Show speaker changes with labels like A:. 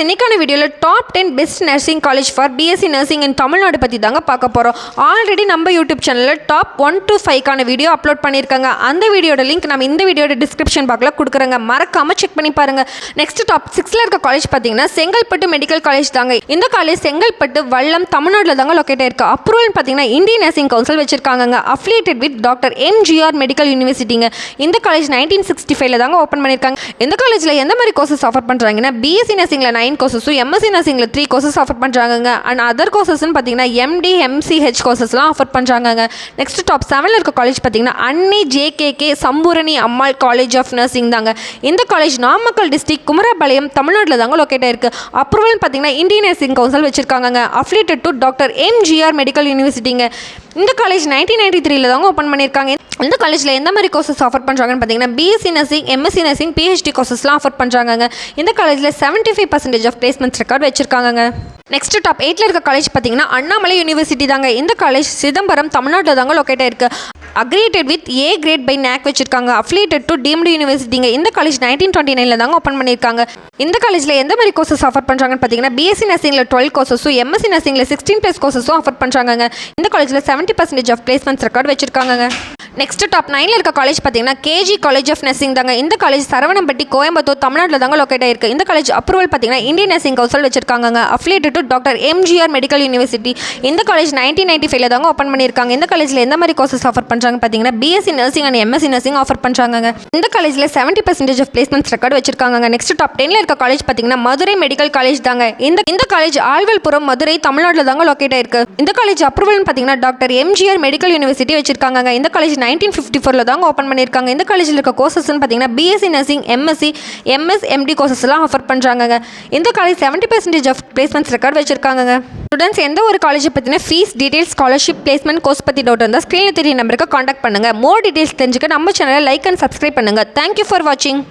A: இன்னைக்கான வீடியோவில் top 10 best nursing college for BSc nursing இன் தமிழ்நாடு பற்றி தாங்க பார்க்க போகிறோம். ஆல்ரெடி நம்ம யூடியூப் சேனலில் டாப் 1 to 5 வீடியோ அப்லோட் பண்ணியிருக்காங்க. அந்த வீடியோட லிங்க் நம்ம இந்த வீடியோட டிஸ்கிரிப்ஷன் பாக்ஸில் கொடுக்குறேங்க, மறக்காமல் செக் பண்ணி பாருங்கள். நெக்ஸ்ட் டாப் 6ல் இருக்க காலேஜ் பார்த்தீங்கன்னா செங்கல்பட்டு மெடிக்கல் காலேஜ் தாங்க. இந்த காலேஜ் செங்கல்பட்டு வல்லம் தமிழ்நாட்டில் தாங்க லொக்கேட் ஆயிருக்கு. அப்ரூவல் பார்த்தீங்கன்னா இந்தியன் நர்சிங் கவுன்சில் வச்சிருக்காங்க. Affiliated with doctor MGR medical யூனிவர்சிட்டிங்க. இந்த காலேஜ் 1965 தாங்க ஓப்பன் பண்ணியிருக்காங்க. இந்த காலேஜில் எந்த மாதிரி கோர்சஸ் ஆஃபர் பண்ணுறாங்கன்னா பிஎஸ்சி நர்சிங்கில் 9 கோர்சஸும் எம்எஸ்சி நர்சிங்கில் 3 கோர்சஸ் ஆஃபர் பண்ணுறாங்க. அண்ட் அதர் கோர்சஸ்ன்னு பார்த்தீங்கன்னா எம்டி எம்சிஹெச் கோர்சஸ்லாம் ஆஃபர் பண்ணுறாங்க. நெக்ஸ்ட் டாப் 7ல் இருக்க காலேஜ் பார்த்தீங்கன்னா Annai JKK Sampoorani Ammal college of nursing தாங்க. இந்த காலேஜ் நாமக்கல் டிஸ்ட்ரிக்ட் குமரபாளையம் தமிழ்நாட்டில் தாங்க லொக்கேட் ஆயிருக்கு. அப்ரூவல் பார்த்தீங்கன்னா இந்தியன் நர்சிங் கவுன்சில் வச்சிருக்காங்க. Affiliated to doctor MGR medical யூனிவர்சிட்டிங்க. இந்த காலேஜ் 1993 தாங்க ஓப்பன் பண்ணியிருக்காங்க. இந்த காலேஜில் எந்த மாதிரி கோர்சஸ் ஆஃபர் பண்ணுறாங்கன்னு பார்த்தீங்கன்னா BSc nursing MSc nursing PhD கோர்சஸ்லாம் ஆஃபர் பண்ணுறாங்க. இந்த காலேஜில் 75% ஆஃப் பிளேஸ்மெண்ட்ஸ் ரெக்கார்ட் வச்சிருக்காங்க. நெக்ஸ்ட் டாப் 8ல் இருக்க காலேஜ் பார்த்தீங்கன்னா அண்ணாமலை யூனிவர்சிட்டி தாங்க. இந்த காலேஜ் சிதம்பரம் தமிழ்நாட்டில் தாங்க லொக்கேட் ஆயிருக்கு. Accredited with A grade by NAC வச்சிருக்காங்க. அஃபிலியேட்டட் டு டீம்டு யூனிவர்சிட்டிங்க. இந்த காலேஜ் 1929 தாங்க ஓப்பன் பண்ணியிருக்காங்க. இந்த காலேஜில் எந்த மாதிரி கோர்சஸ் ஆஃபர் பண்ணுறாங்கன்னு பார்த்தீங்கன்னா பிஎஸ்சி நர்சிங்கில் 12 கோர்சஸும் எம்எஸ்சி நர்சிங்கில் 16+ கோர்சஸும் ஆஃபர் பண்ணுறாங்க. இந்த காலேஜில் 70% ஆஃப் பிளேஸ்மெண்ட்ஸ் ரெக்கார்ட் வச்சிருக்காங்க. நெக்ஸ்ட் டாப் 9ல் இருக்க காலேஜ் பார்த்தீங்கன்னா கேஜி காலேஜ் ஆஃப் நர்சிங் தாங்க. இந்த காலேஜ் சரவணம்பட்டி கோயம்புத்தூர் தமிழ்நாட்டில் தாங்க லொக்கேட் ஆயிருக்கு. இந்த காலேஜ் அப்ரூவல் பார்த்தீங்கன்னா இந்தியன் நர்சிங் கவுன்சில் வச்சிருக்காங்க. Affiliated to doctor MGR medical university. இந்த காலேஜ் 1995 தாங்க ஓப்பன் பண்ணியிருக்காங்க. இந்த காலேஜில் எந்த மாதிரி கோர்சஸ் ஆஃபர் பண்ணுறாங்க பார்த்தீங்கன்னா BSc nursing and MSc nursing offer பண்ணுறாங்க. இந்த காலேஜில் 70% ஆஃப் பிளேஸ்மெண்ட்ஸ் ரெக்கார்ட் வச்சிருக்காங்க. நெக்ஸ்ட் டாப் 10ல் இருக்க காலேஜ் பார்த்தீங்கன்னா மதுரை மெடிக்கல் காலேஜ் தாங்க. இந்த காலேஜ் ஆழ்வார்புரம் மதுரை தமிழ்நாட்டில் தாங்க லொக்கேட் ஆயிருக்கு. இந்த காலேஜ் அப்ரூவல் பார்த்தீங்கன்னா டாக்டர் எம்ஜிஆர் மெடிக்கல் யூனிவர்சிட்டி வச்சிருக்காங்க. இந்த காலேஜ் 1954 தாங்க ஓப்பன் பண்ணியிருக்காங்க. இந்த காலேஜில் இருக்க கோர்சஸ்ன்னு பார்த்தீங்கன்னா BSc nursing MSc MSMD கோர்சஸ்லாம் offer பண்ணுறாங்க. இந்த காலேஜ் 70% ஆஃப் பிளேஸ்மெண்ட்ஸ் ரெக்கார்ட் வச்சிருக்காங்க. ஸ்டூடெண்ட்ஸ் எந்த ஒரு காலேஜை பற்றின fees details scholarship placement course பற்றி டவுட் இருந்தால் ஸ்க்ரீனில் தெரிய நம்பருக்கு காண்டாக்ட் பண்ணுங்கள். மோர் டீடைல்ஸ் தெரிஞ்சுக்க நம்ம சேனலை லைக் அண்ட் சப்ஸ்கிரைப் பண்ணுங்கள். தேங்க்யூ ஃபார் வாட்சிங்.